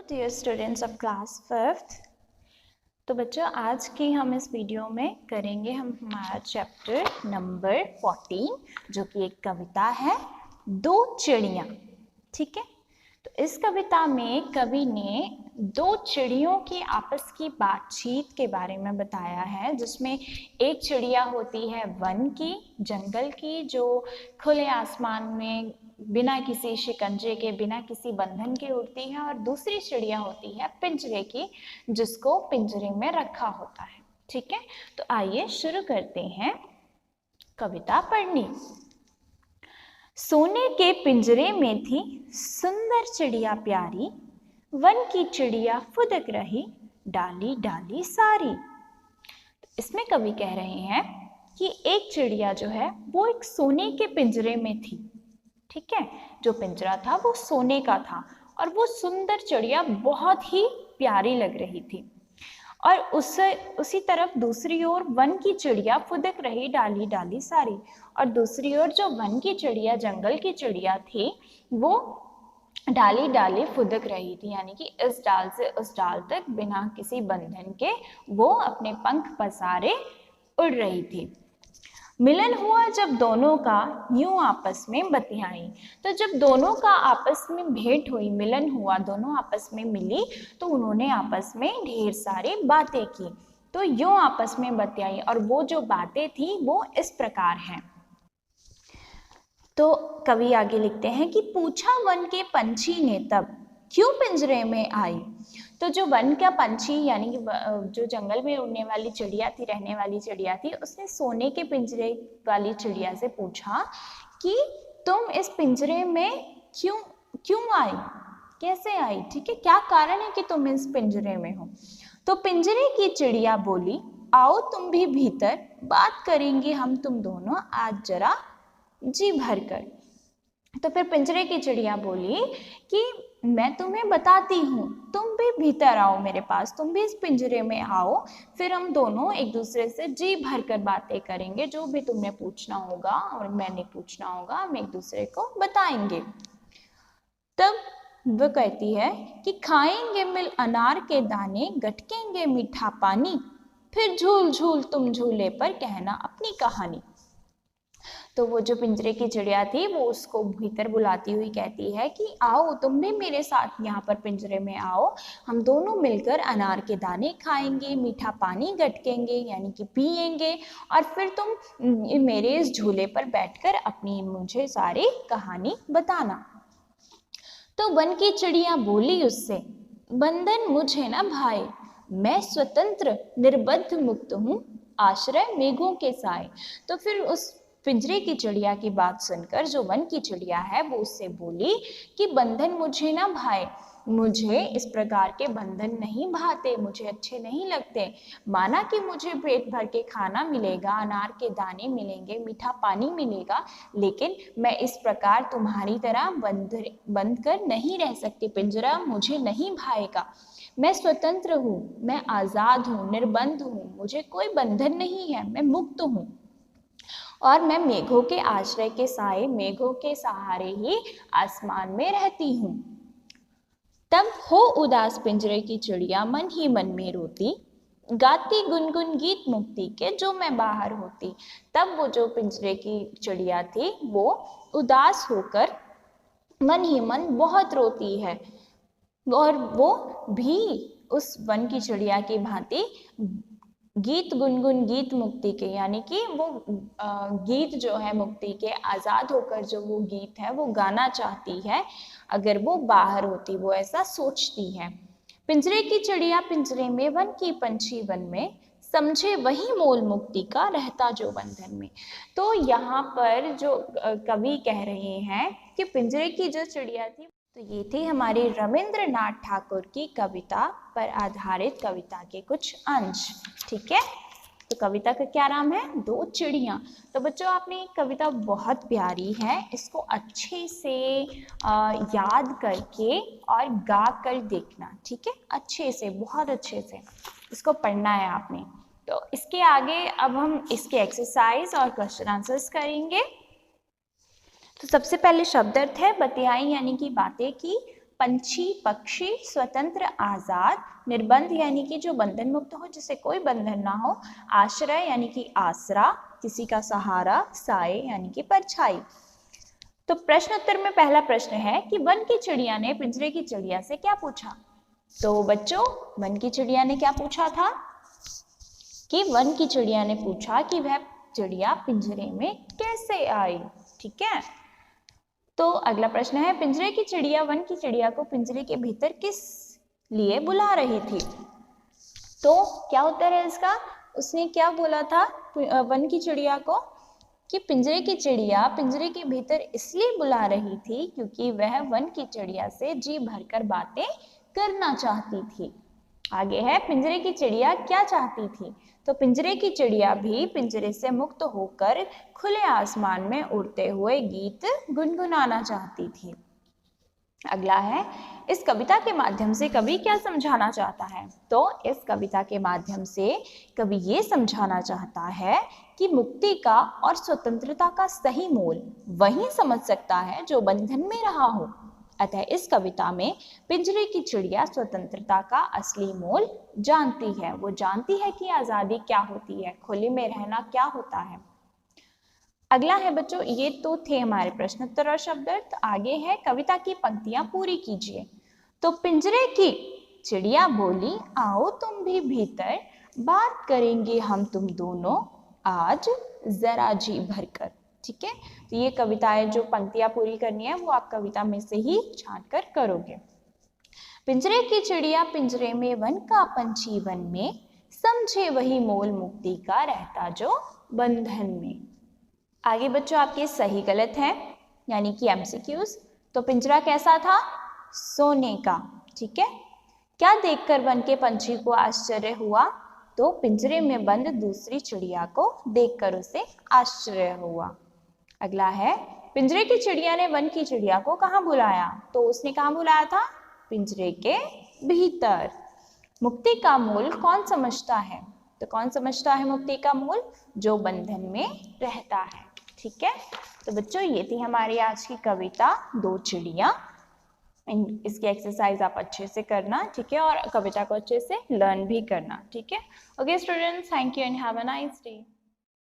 Dear students of class 5th। तो बच्चों आज की हम इस वीडियो में करेंगे हम हमारा चैप्टर नंबर 14 जो कि एक कविता है दो चिड़ियाँ। ठीक है, तो इस कविता में कवि ने दो चिड़ियों की आपस की बातचीत के बारे में बताया है, जिसमें एक चिड़िया होती है वन की, जंगल की, जो खुले आसमान में बिना किसी शिकंजे के, बिना किसी बंधन के उड़ती है, और दूसरी चिड़िया होती है पिंजरे की, जिसको पिंजरे में रखा होता है। ठीक है, तो आइए शुरू करते हैं कविता पढ़नी। सोने के पिंजरे में थी सुंदर चिड़िया प्यारी, वन की चिड़िया फुदक रही डाली डाली सारी। इसमें कवि कह रहे हैं कि एक चिड़िया जो है वो एक सोने के पिंजरे में थी। ठीक है, जो पिंजरा था वो सोने का था और वो सुंदर चिड़िया बहुत ही प्यारी लग रही थी। और उसी तरफ दूसरी ओर वन की चिड़िया फुदक रही डाली डाली सारी, और दूसरी ओर जो वन की चिड़िया, जंगल की चिड़िया थी, वो डाली डाली फुदक रही थी, यानी कि इस डाल से उस डाल तक बिना किसी बंधन के वो अपने पंख पसारे उड़ रही थी। मिलन हुआ जब दोनों का यूं आपस में बतियाई। तो जब दोनों का आपस में भेंट हुई, मिलन हुआ, दोनों आपस में मिली, तो उन्होंने आपस में ढेर सारी बातें की, तो यूं आपस में बतियाई। और वो जो बातें थी वो इस प्रकार हैं। तो कवि आगे लिखते हैं कि पूछा वन के पंछी ने तब क्यों पिंजरे में आई। तो जो वन का पंछी यानी कि जो जंगल में उड़ने वाली चिड़िया थी, रहने वाली चिड़िया थी, उसने सोने के पिंजरे वाली चिड़िया से पूछा कि तुम इस पिंजरे में क्यों आई, कैसे आई। ठीक है, क्या कारण है कि तुम इस पिंजरे में हो। तो पिंजरे की चिड़िया बोली, आओ तुम भी भीतर, बात करेंगे हम तुम दोनों आज जरा जी भर कर। तो फिर पिंजरे की चिड़िया बोली कि मैं तुम्हें बताती हूँ, तुम भी भीतर आओ मेरे पास, तुम भी इस पिंजरे में आओ, फिर हम दोनों एक दूसरे से जी भर कर बातें करेंगे, जो भी तुमने पूछना होगा और मैंने पूछना होगा, हम एक दूसरे को बताएंगे। तब वो कहती है कि खाएंगे मिल अनार के दाने, गटकेंगे मीठा पानी, फिर झूल झूल तुम झूले पर कहना अपनी कहानी। तो वो जो पिंजरे की चिड़िया थी वो उसको भीतर बुलाती हुई कहती है कि आओ तुम भी मेरे साथ यहाँ पर पिंजरे में आओ, हम दोनों मिलकर अनार के दाने खाएंगे, मीठा पानी गटकेंगे यानी कि पिएंगे, और फिर तुम मेरे इस झूले पर बैठकर अपनी मुझे सारी कहानी बताना। तो वन की चिड़िया बोली उससे, बंधन मुझे न भाए, मैं स्वतंत्र निर्बद्ध मुक्त हूँ, आश्रय मेघों के साए। तो फिर उस पिंजरे की चिड़िया की बात सुनकर जो वन की चिड़िया है वो उससे बोली कि बंधन मुझे ना भाए, मुझे इस प्रकार के बंधन नहीं भाते, मुझे अच्छे नहीं लगते। माना कि मुझे पेट भर के खाना मिलेगा, अनार के दाने मिलेंगे, मीठा पानी मिलेगा, लेकिन मैं इस प्रकार तुम्हारी तरह बंद कर नहीं रह सकती, पिंजरा मुझे नहीं भाएगा। मैं स्वतंत्र हूँ, मैं आज़ाद हूँ, निर्बंध हूँ, मुझे कोई बंधन नहीं है, मैं मुक्त हूँ, और मैं मेघों के आश्रय के साए, मेघों के सहारे ही आसमान में रहती हूँ। तब हो उदास पिंजरे की चिड़िया मन ही मन में रोती, गाती गुनगुन गीत मुक्ति के जो मैं बाहर होती। तब वो जो पिंजरे की चिड़िया थी वो उदास होकर मन ही मन बहुत रोती है, और वो भी उस वन की चिड़िया की भांति गीत गुनगुन गीत मुक्ति के, यानी कि वो गीत जो है मुक्ति के, आज़ाद होकर जो वो गीत है वो गाना चाहती है, अगर वो बाहर होती, वो ऐसा सोचती है। पिंजरे की चिड़िया पिंजरे में, वन की पंछी वन में, समझे वही मोल मुक्ति का रहता जो बंधन में। तो यहाँ पर जो कवि कह रहे हैं कि पिंजरे की जो चिड़िया थी, तो ये थी हमारी रविंद्रनाथ ठाकुर की कविता पर आधारित कविता के कुछ अंश। ठीक है, तो कविता का क्या नाम है, दो चिड़ियाँ। तो बच्चों आपने कविता बहुत प्यारी है, इसको अच्छे से याद करके और गा कर देखना। ठीक है, अच्छे से, बहुत अच्छे से इसको पढ़ना है आपने। तो इसके आगे अब हम इसके एक्सरसाइज और क्वेश्चन आंसर्स करेंगे। तो सबसे पहले शब्द अर्थ है बतियाई यानी कि बातें की, पंछी पक्षी स्वतंत्र आजाद, निर्बंध यानी कि जो बंधन मुक्त हो, जिसे कोई बंधन ना हो, आश्रय यानी कि आसरा, किसी का सहारा, साए यानी कि परछाई। तो प्रश्न उत्तर में पहला प्रश्न है कि वन की चिड़िया ने पिंजरे की चिड़िया से क्या पूछा। तो बच्चों, वन की चिड़िया ने क्या पूछा था कि वन की चिड़िया ने पूछा कि वह चिड़िया पिंजरे में कैसे आई। ठीक है, तो अगला प्रश्न है, पिंजरे की चिड़िया वन की चिड़िया को पिंजरे के भीतर किस लिए बुला रही थी। तो क्या उत्तर है इसका, उसने क्या बोला था वन की चिड़िया को कि पिंजरे की चिड़िया पिंजरे के भीतर इसलिए बुला रही थी क्योंकि वह वन की चिड़िया से जी भरकर बातें करना चाहती थी। आगे है, पिंजरे की चिड़िया क्या चाहती थी। तो पिंजरे की चिड़िया भी पिंजरे से मुक्त होकर खुले आसमान में उड़ते हुए गीत गुनगुनाना चाहती थी। अगला है, इस कविता के माध्यम से कवि क्या समझाना चाहता है। तो इस कविता के माध्यम से कवि ये समझाना चाहता है कि मुक्ति का और स्वतंत्रता का सही मोल वही समझ सकता है जो बंधन में रहा हो। अतः इस कविता में पिंजरे की चिड़िया स्वतंत्रता का असली मोल जानती है। वो जानती है कि आजादी क्या होती है, खुले में रहना क्या होता है। अगला है बच्चों, ये तो थे हमारे प्रश्न उत्तर और शब्द अर्थ। आगे है, कविता की पंक्तियां पूरी कीजिए। तो पिंजरे की चिड़िया बोली, आओ तुम भी भीतर, बात करेंगे हम तुम दोनों आज जरा जी भरकर। ठीक है, तो ये कविताएं जो पंक्तियां पूरी करनी है वो आप कविता में से ही छांट कर करोगे। पिंजरे की चिड़िया पिंजरे में, वन का पंछी वन में, समझे वही मोल मुक्ति का रहता जो बंधन में। आगे बच्चों आपके सही गलत हैं, यानी कि एमसीक्यूज। तो पिंजरा कैसा था, सोने का। ठीक है, क्या देखकर वन के पंछी को आश्चर्य हुआ। तो पिंजरे में बंद दूसरी चिड़िया को देखकर उसे आश्चर्य हुआ। अगला है, पिंजरे की चिड़िया ने वन की चिड़िया को कहाँ बुलाया। तो उसने कहाँ बुलाया था, पिंजरे के भीतर। मुक्ति का मूल कौन समझता है। तो कौन समझता है मुक्ति का मूल, जो बंधन में रहता है। ठीक है, तो बच्चों ये थी हमारी आज की कविता दो चिड़िया। इसकी एक्सरसाइज आप अच्छे से करना। ठीक है, और कविता को अच्छे से लर्न भी करना। ठीक है, okay students, thank you and have a nice day.